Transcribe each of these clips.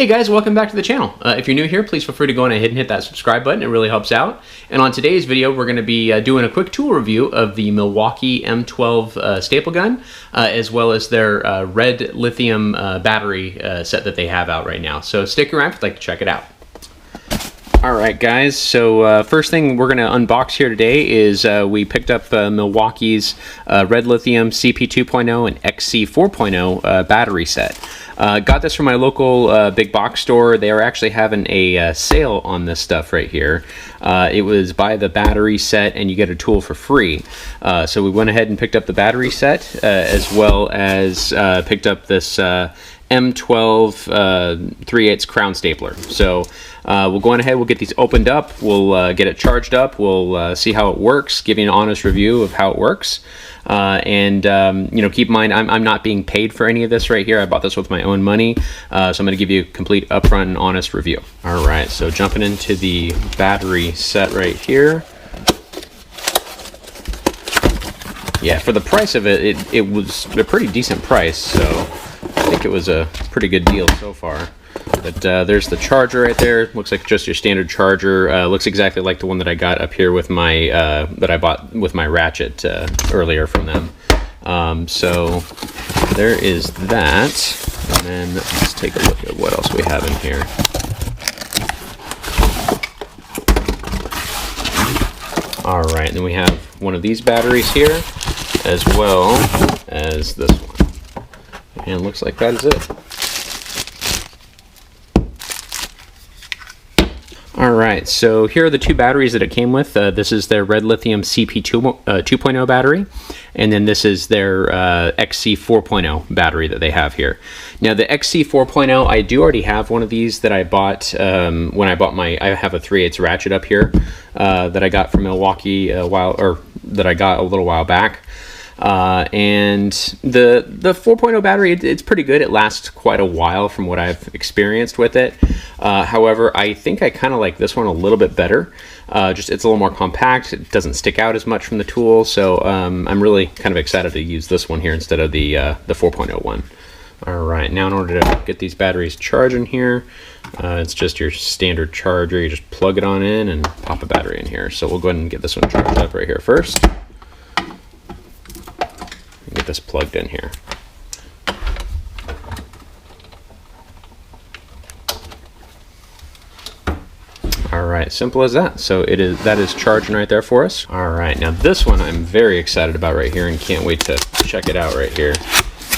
Hey guys, welcome back to the channel. If you're new here, please feel free to go on ahead and hit that subscribe button. It really helps out. And on today's video, we're going to be doing a quick tool review of the Milwaukee M12 staple gun, as well as their red lithium battery set that they have out right now. So stick around if you'd like to check it out. Alright guys, so first thing we're going to unbox here today is we picked up Milwaukee's Red Lithium CP 2.0 and XC 4.0 battery set. Got this from my local big box store. They are actually having a sale on this stuff right here. It was buy the battery set and you get a tool for free. So we went ahead and picked up the battery set as well as picked up this M12 3/8 Crown Stapler. So we'll go on ahead, we'll get these opened up, we'll get it charged up, we'll see how it works, give you an honest review of how it works. And you know, keep in mind, I'm not being paid for any of this right here. I bought this with my own money, so I'm going to give you a complete upfront and honest review. All right, so jumping into the battery set right here. Yeah, for the price of it, it was a pretty decent price, so I think it was a pretty good deal so far. But there's the charger right there. Looks like just your standard charger. Looks exactly like the one that I got up here with my that I bought with my ratchet earlier from them. So there is that. And then let's take a look at what else we have in here. All right, and then we have one of these batteries here, as well as this one. And it looks like that is it. Alright, so here are the two batteries that it came with. This is their Red Lithium CP 2.0 battery, and then this is their XC 4.0 battery that they have here. Now the XC 4.0, I do already have one of these that I bought when I bought my, I have a 3/8 ratchet up here that I got from Milwaukee that I got a little while back. And the 4.0 battery, it's pretty good. It lasts quite a while from what I've experienced with it. However, I think I kind of like this one a little bit better. Just it's a little more compact. It doesn't stick out as much from the tool. So I'm really kind of excited to use this one here instead of the 4.0 one. All right, now in order to get these batteries charging here, it's just your standard charger. You just plug it on in and pop a battery in here. So we'll go ahead and get this one charged up right here first. Get this plugged in here. All right, simple as that. So that is charging right there for us. All right, now this one I'm very excited about right here and can't wait to check it out right here.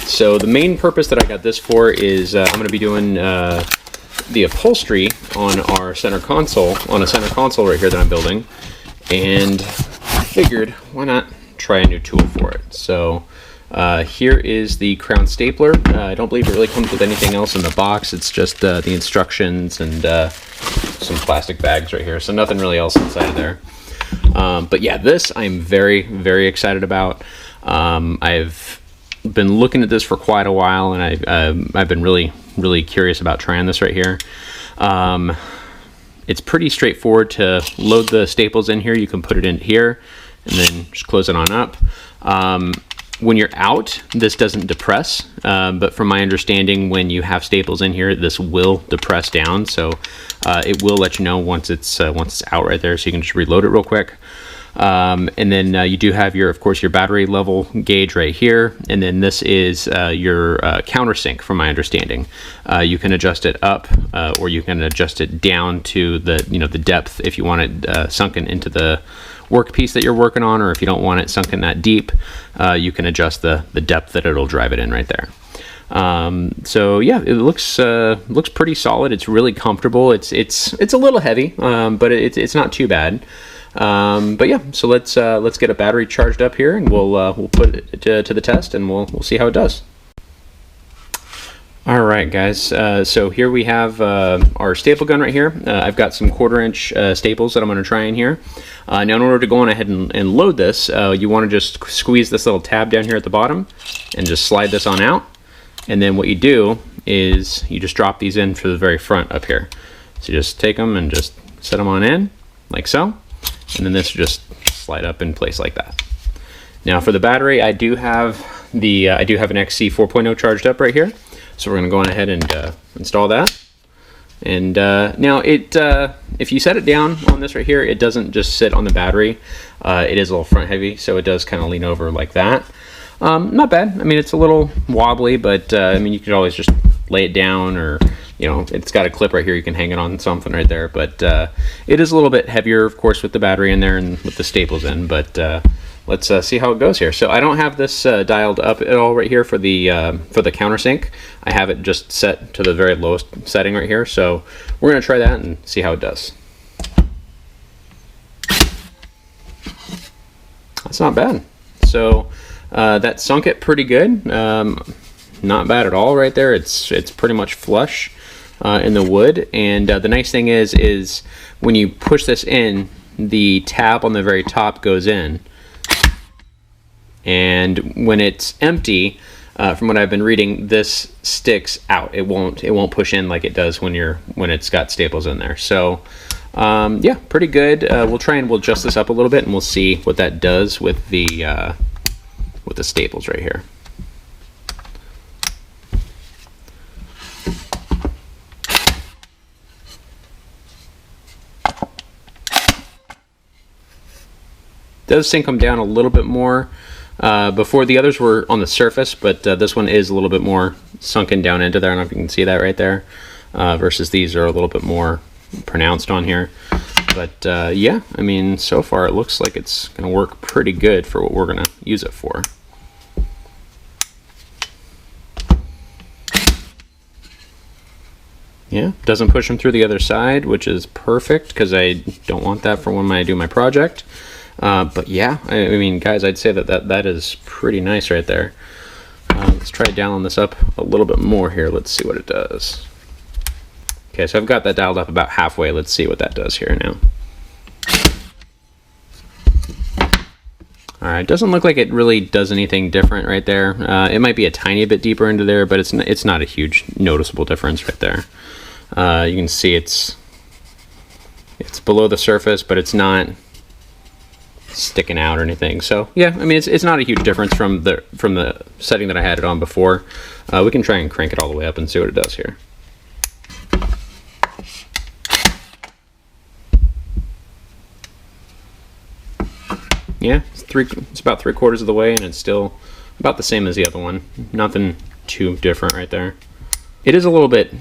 So the main purpose that I got this for is I'm going to be doing the upholstery on our center console, on a center console right here that I'm building, and I figured why not try a new tool for it. So here is the Crown Stapler. I don't believe it really comes with anything else in the box. It's just the instructions and some plastic bags right here. So nothing really else inside of there. But yeah, this I'm very, very excited about. I've been looking at this for quite a while, and I've been really, really curious about trying this right here. It's pretty straightforward to load the staples in here. You can put it in here and then just close it on up. When you're out, this doesn't depress, but from my understanding, when you have staples in here, this will depress down. So it will let you know once it's out right there, so you can just reload it real quick. And then you do have of course, your battery level gauge right here, and then this is your countersink. From my understanding, you can adjust it up, or you can adjust it down to the the depth if you want it sunken into the workpiece that you're working on, or if you don't want it sunken that deep, you can adjust the depth that it'll drive it in right there. So yeah, it looks pretty solid. It's really comfortable. It's a little heavy, but it's not too bad. But yeah, so let's get a battery charged up here, and we'll put it to the test, and we'll see how it does. All right, guys. So here we have our staple gun right here. I've got some 1/4-inch staples that I'm going to try in here. Now, in order to go on ahead and load this, you want to just squeeze this little tab down here at the bottom, and just slide this on out. And then what you do is you just drop these in for the very front up here. So you just take them and just set them on in, like so. And then this will just slide up in place like that. Now for the battery, I do have an XC 4.0 charged up right here. So we're going to go on ahead and install that. And now if you set it down on this right here, it doesn't just sit on the battery. It is a little front heavy, so it does kind of lean over like that. Not bad. I mean, it's a little wobbly, but I mean, you could always just lay it down, or you know, it's got a clip right here, you can hang it on something right there. But it is a little bit heavier, of course, with the battery in there and with the staples in. But let's see how it goes here. So I don't have this dialed up at all right here for the countersink. I have it just set to the very lowest setting right here. So we're gonna try that and see how it does. That's not bad. So that sunk it pretty good. Not bad at all right there. It's pretty much flush in the wood. And the nice thing is when you push this in, the tab on the very top goes in. And when it's empty, from what I've been reading, this sticks out. It won't push in like it does when it's got staples in there. So yeah, pretty good. We'll try and we'll adjust this up a little bit, and we'll see what that does with the staples right here. Does sink them down a little bit more. Before, the others were on the surface, but this one is a little bit more sunken down into there. I don't know if you can see that right there, versus these are a little bit more pronounced on here. But yeah, I mean, so far it looks like it's going to work pretty good for what we're going to use it for. Yeah, doesn't push them through the other side, which is perfect because I don't want that for when I do my project. But yeah, I mean, guys, I'd say that is pretty nice right there. Let's try to dial this up a little bit more here. Let's see what it does. Okay, so I've got that dialed up about halfway. Let's see what that does here now. All right, doesn't look like it really does anything different right there. It might be a tiny bit deeper into there, but it's not a huge noticeable difference right there. You can see it's below the surface, but it's not sticking out or anything. So yeah, I mean, it's not a huge difference from the setting that I had it on before. We can try and crank it all the way up and see what it does here. Yeah, it's about 3/4 of the way, and it's still about the same as the other one. Nothing too different right there. It is a little bit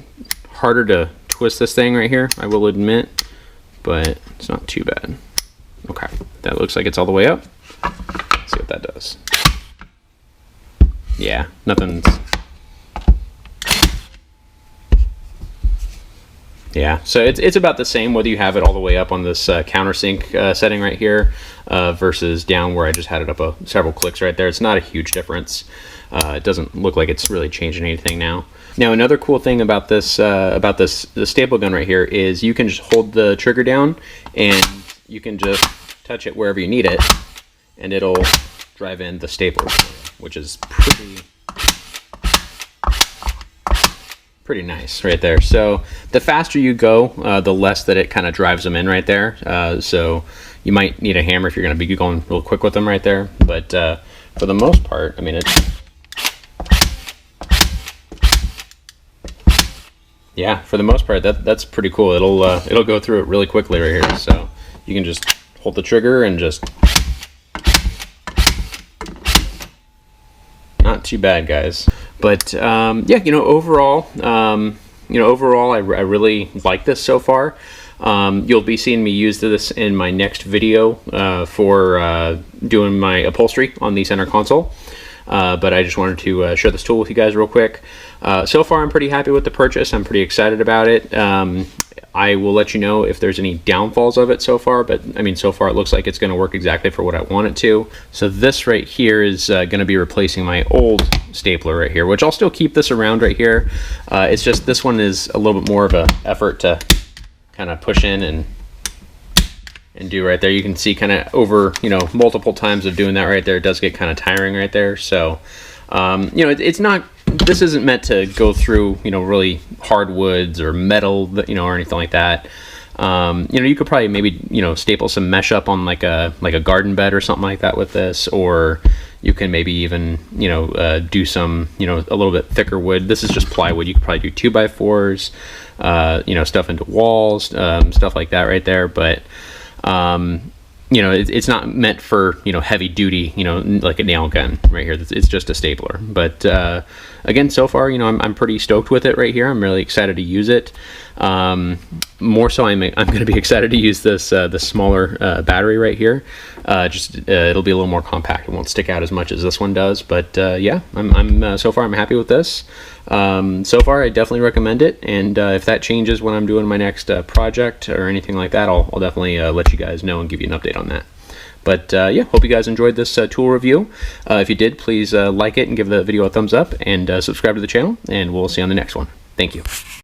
harder to twist this thing right here, I will admit, but it's not too bad. Okay, that looks like it's all the way up. Let's see what that does. Yeah, nothing's... Yeah, so it's about the same whether you have it all the way up on this countersink setting right here versus down where I just had it up several clicks right there. It's not a huge difference. It doesn't look like it's really changing anything now. Now, another cool thing about the staple gun right here is you can just hold the trigger down and you can just touch it wherever you need it, and it'll drive in the staples, which is pretty nice right there. So the faster you go, the less that it kind of drives them in right there. So you might need a hammer if you're going to be going real quick with them right there. But for the most part, I mean, yeah, for the most part, that's pretty cool. It'll go through it really quickly right here. So you can just hold the trigger and just... Not too bad, guys. But yeah, overall, I really like this so far. You'll be seeing me use this in my next video for doing my upholstery on the center console. But I just wanted to share this tool with you guys real quick. So far, I'm pretty happy with the purchase. I'm pretty excited about it. I will let you know if there's any downfalls of it so far, but I mean, so far it looks like it's going to work exactly for what I want it to. So this right here is going to be replacing my old stapler right here, which I'll still keep this around right here. It's just this one is a little bit more of an effort to kind of push in and do right there. You can see kind of over, multiple times of doing that right there, it does get kind of tiring right there. So, it's not, this isn't meant to go through, really hard woods or metal, or anything like that. You could probably maybe, staple some mesh up on like a garden bed or something like that with this, or, You can maybe even, you know, do some, you know, a little bit thicker wood. This is just plywood. You could probably do 2x4s, you know, stuff into walls, stuff like that right there. But, you know, it's not meant for, you know, heavy duty, you know, like a nail gun right here. It's just a stapler. But again, so far, you know, I'm pretty stoked with it right here. I'm really excited to use it. More so, I'm going to be excited to use this the smaller battery right here. It'll be a little more compact. It won't stick out as much as this one does. But yeah, so far I'm happy with this. So far, I definitely recommend it. And if that changes when I'm doing my next project or anything like that, I'll definitely let you guys know and give you an update on that. But yeah, hope you guys enjoyed this tool review. If you did, please like it and give the video a thumbs up, and subscribe to the channel, and we'll see you on the next one. Thank you.